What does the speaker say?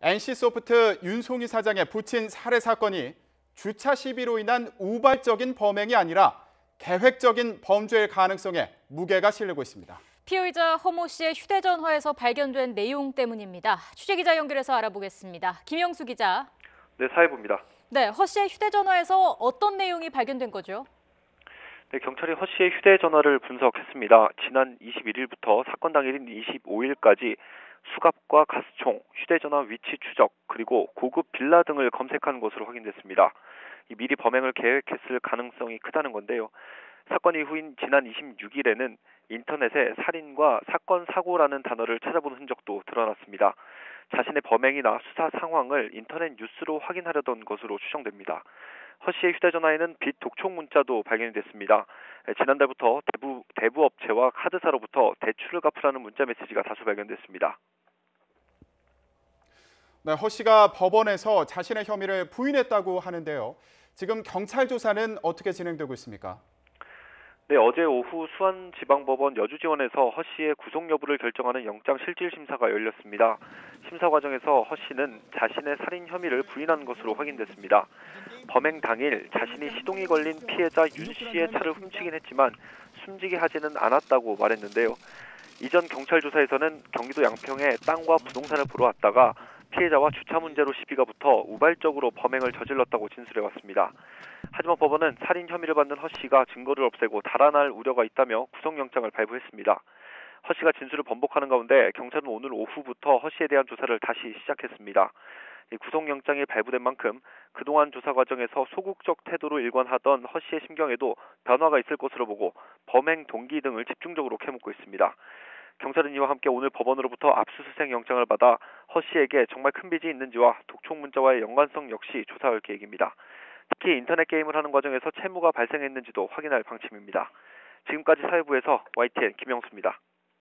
NC소프트 윤송희 사장의 부친 살해 사건이 주차 시비로 인한 우발적인 범행이 아니라 계획적인 범죄일 가능성에 무게가 실리고 있습니다. 피의자 허 모 씨의 휴대전화에서 발견된 내용 때문입니다. 취재기자 연결해서 알아보겠습니다. 김영수 기자. 네, 사회부입니다. 네, 허 씨의 휴대전화에서 어떤 내용이 발견된 거죠? 네, 경찰이 허 씨의 휴대전화를 분석했습니다. 지난 21일부터 사건 당일인 25일까지 수갑과 가스총, 휴대전화 위치 추적, 그리고 고급 빌라 등을 검색한 것으로 확인됐습니다. 미리 범행을 계획했을 가능성이 크다는 건데요. 사건 이후인 지난 26일에는 인터넷에 살인과 사건 사고라는 단어를 찾아본 흔적도 드러났습니다. 자신의 범행이나 수사 상황을 인터넷 뉴스로 확인하려던 것으로 추정됩니다. 허 씨의 휴대전화에는 빚 독촉 문자도 발견이 됐습니다. 지난달부터 대부 업체와 카드사로부터 대출을 갚으라는 문자 메시지가 다수 발견됐습니다. 네, 허 씨가 법원에서 자신의 혐의를 부인했다고 하는데요. 지금 경찰 조사는 어떻게 진행되고 있습니까? 네, 어제 오후 수원지방법원 여주지원에서 허 씨의 구속 여부를 결정하는 영장실질심사가 열렸습니다. 심사 과정에서 허 씨는 자신의 살인 혐의를 부인한 것으로 확인됐습니다. 범행 당일 자신이 시동이 걸린 피해자 윤 씨의 차를 훔치긴 했지만 숨지게 하지는 않았다고 말했는데요. 이전 경찰 조사에서는 경기도 양평에 땅과 부동산을 보러 왔다가 피해자와 주차 문제로 시비가 붙어 우발적으로 범행을 저질렀다고 진술해왔습니다. 하지만 법원은 살인 혐의를 받는 허 씨가 증거를 없애고 달아날 우려가 있다며 구속영장을 발부했습니다. 허 씨가 진술을 번복하는 가운데 경찰은 오늘 오후부터 허 씨에 대한 조사를 다시 시작했습니다. 구속영장이 발부된 만큼 그동안 조사 과정에서 소극적 태도로 일관하던 허 씨의 심경에도 변화가 있을 것으로 보고 범행 동기 등을 집중적으로 캐묻고 있습니다. 경찰은 이와 함께 오늘 법원으로부터 압수수색 영장을 받아 허 씨에게 정말 큰 빚이 있는지와 독촉 문자와의 연관성 역시 조사할 계획입니다. 특히 인터넷 게임을 하는 과정에서 채무가 발생했는지도 확인할 방침입니다. 지금까지 사회부에서 YTN 김영수입니다.